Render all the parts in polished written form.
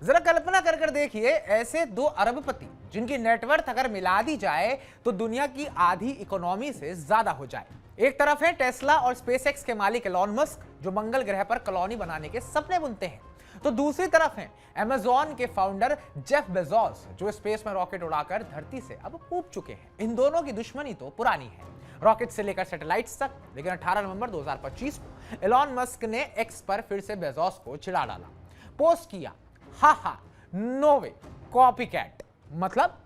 जरा कल्पना कर कर देखिए, ऐसे दो अरबपति जिनकी नेटवर्थ अगर मिला दी जाए तो दुनिया की आधी इकोनॉमी से ज्यादा हो जाए। एक तरफ है टेस्ला और स्पेसएक्स के मालिक एलॉन मस्क, जो मंगल ग्रह पर कॉलोनी बनाने के सपने बुनते हैं, तो दूसरी तरफ है अमेज़न के फाउंडर जेफ बेजोस, जो स्पेस में रॉकेट उड़ाकर धरती से अब ऊब चुके हैं। इन दोनों की दुश्मनी तो पुरानी है, रॉकेट से लेकर सैटेलाइट्स तक। लेकिन 18 नवंबर 2025 को एलॉन मस्क ने एक्स पर फिर से बेजोस को चिढ़ा डाला, पोस्ट किया, हा नो वे कॉपीकैट। मतलब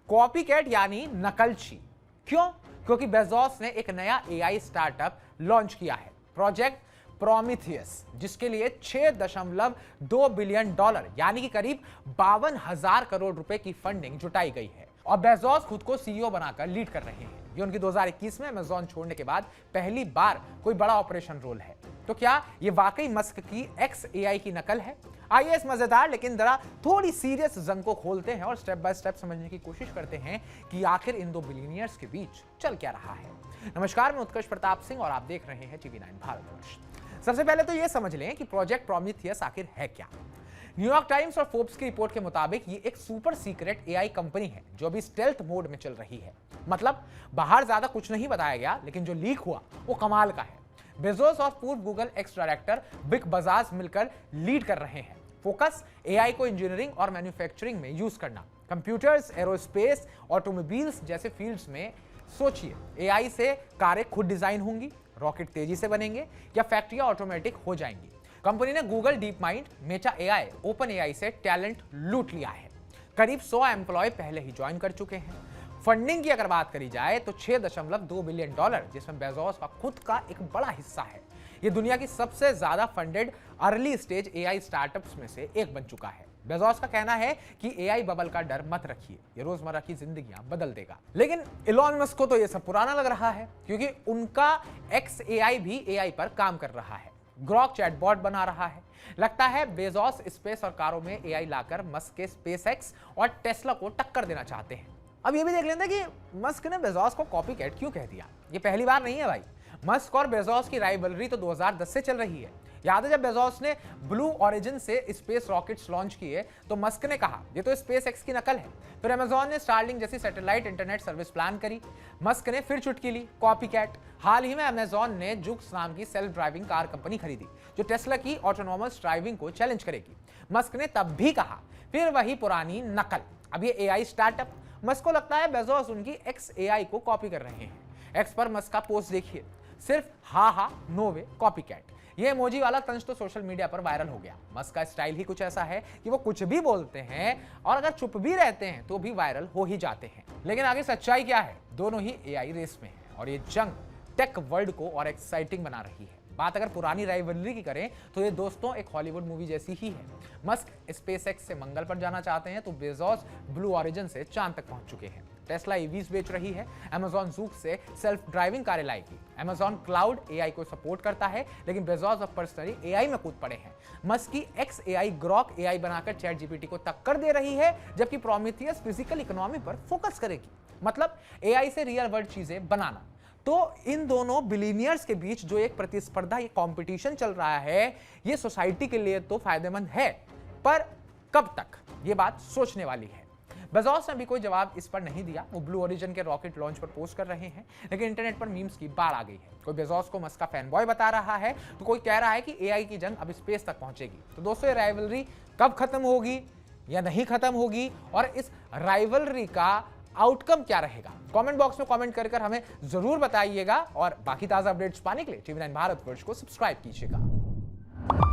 कॉपीकैट यानी नकलची। क्यों? क्योंकि बेजोस ने एक नया एआई स्टार्टअप लॉन्च किया है, प्रोजेक्ट प्रोमीथियस, जिसके लिए 6.2 बिलियन डॉलर यानी कि करीब 52,000 करोड़ रुपए की फंडिंग जुटाई गई है। और बेजोस खुद को सीईओ बनाकर लीड कर रहे हैं। ये उनकी 2021 में अमेज़न छोड़ने के बाद पहली बार कोई बड़ा ऑपरेशन रोल है। तो क्या ये वाकई मस्क की एक्स एआई की नकल है? आइए इस मजेदार लेकिन जरा थोड़ी सीरियस जंग को खोलते हैं और स्टेप बाय स्टेप समझने की कोशिश करते हैं कि आखिर इन दो बिलियनियर्स के बीच चल क्या रहा है। नमस्कार, मैं उत्कर्ष प्रताप सिंह और आप देख रहे हैं TV9 भारतवर्ष। सबसे पहले तो ये समझ लें कि प्रोजेक्ट प्रोमीथियस आखिर है क्या। न्यूयॉर्क टाइम्स और फोर्ब्स की रिपोर्ट के मुताबिक ये एक सुपर सीक्रेट एआई कंपनी है जो अभी स्टेल्थ मोड में चल रही है। मतलब बाहर ज्यादा कुछ नहीं बताया गया, लेकिन जो लीक हुआ वो कमाल का है। बेजोस और पूर्व गूगल एक्स डायरेक्टर बिक बजाज मिलकर लीड कर रहे हैं। फोकस एआई को इंजीनियरिंग और मैन्युफैक्चरिंग में यूज करना, कंप्यूटर्स, एरोस्पेस, ऑटोमोबाइल्स जैसे फील्ड्स में। सोचिए, एआई से कारें खुद डिजाइन होंगी, रॉकेट तेजी से बनेंगे या फैक्ट्रियां ऑटोमेटिक हो जाएंगी। कंपनी ने Google, deep mind, Meta AI, open AI से टैलेंट लूट लिया है। करीब 100 एम्प्लॉय पहले ही ज्वाइन कर चुके हैं। फंडिंग की अगर बात करी जाए तो 6.2 बिलियन डॉलर, जिसमें बेजोस का खुद का एक बड़ा हिस्सा है। ये दुनिया की सबसे ज्यादा funded early stage AI startups में से एक बन चुका है। बेजोस का कहना है कि एआई बबल का डर मत रखिए, ये रोजमर्रा की जिंदगियां बदल देगा। लेकिन एलॉन मस्क को तो ये सब पुराना लग रहा है, क्योंकि उनका एक्स एआई भी एआई पर काम कर रहा है, ग्रॉक चैटबॉट बना रहा है। लगता है बेजोस स्पेस और कारों में एआई लाकर मस्क के स्पेसएक्स और टेस्ला को टक्कर देना चाहते हैं। अब ये भी देख लेते हैं कि मस्क ने बेजोस को कॉपीकैट क्यों कह दिया। ये पहली बार नहीं है भाई। मस्क और बेजोस की राइवलरी तो 2010 से चल रही है। याद है जब बेजोस ने ब्लू ओरिजिन से स्पेस रॉकेट्स लॉन्च किए तो मस्क ने कहा ये तो स्पेस एक्स की नकल है। फिर अमेज़न ने स्टारलिंक जैसी सैटेलाइट इंटरनेट सर्विस प्लान करी, मस्क ने फिर चुटकी ली, कॉपीकैट। हाल ही में अमेज़न ने जुक्स नाम की सेल्फ ड्राइविंग कार कंपनी खरीदी जो टेस्ला की ऑटोनोमस ड्राइविंग को चैलेंज करेगी। मस्क ने तब भी कहा, फिर वही पुरानी नकल। अब ये एआई स्टार्टअप, मस्क को लगता है बेजोस उनकी एक्स एआई को कॉपी कर रहे हैं। एक्स पर मस्क का पोस्ट देखिए, सिर्फ हा नो वे कॉपीकैट। ये इमोजी वाला तंज तो सोशल मीडिया पर वायरल हो गया। मस्क का स्टाइल ही कुछ ऐसा है कि वो कुछ भी बोलते हैं और अगर चुप भी रहते हैं तो भी वायरल हो ही जाते हैं। लेकिन आगे सच्चाई क्या है? दोनों ही एआई रेस में हैं और ये जंग टेक वर्ल्ड को और एक्साइटिंग बना रही है। बात अगर पुरानी राइवलरी की करें तो ये दोस्तों एक हॉलीवुड मूवी जैसी ही है। मस्क स्पेसएक्स से मंगल पर जाना चाहते हैं तो बेजोस ब्लू ओरिजिन से चांद तक पहुंच चुके हैं। टेस्ला ईवीज बेच रही है, अमेज़न जूक से सेल्फ ड्राइविंग कारें लाएगी। अमेज़न क्लाउड एआई को सपोर्ट करता है, लेकिन बेजोस अब पर्सनली एआई में कूद पड़े हैं। मस्क की एक्स एआई ग्रॉक एआई बनाकर चैट जीपीटी को टक्कर दे रही है, जबकि प्रोमीथियस फिजिकल इकोनॉमी पर फोकस करेगी। मतलब एआई से रियल वर्ल्ड चीजें बनाना। तो इन दोनों बिलियनियर्स के बीच जो एक प्रतिस्पर्धा, ये कंपटीशन चल रहा है, ये सोसाइटी के लिए तो फायदेमंद है, पर कब तक, ये बात सोचने वाली है। बेजोस ने भी कोई जवाब इस पर नहीं दिया। वो ब्लू ओरिजिन के रॉकेट लॉन्च पर पोस्ट कर रहे हैं, लेकिन इंटरनेट पर मीम्स की बाढ़ आ गई है। कोई बेजोस को मस्क का फैनबॉय बता रहा है तो कोई कह रहा है कि एआई की जंग अब स्पेस तक पहुंचेगी। तो दोस्तों, ये राइवलरी कब खत्म होगी या नहीं खत्म होगी, और इस राइवलरी का आउटकम क्या रहेगा, कमेंट बॉक्स में कमेंट कर हमें जरूर बताइएगा। और बाकी ताजा अपडेट्स पाने के लिए TV9 भारतवर्ष को सब्सक्राइब कीजिएगा।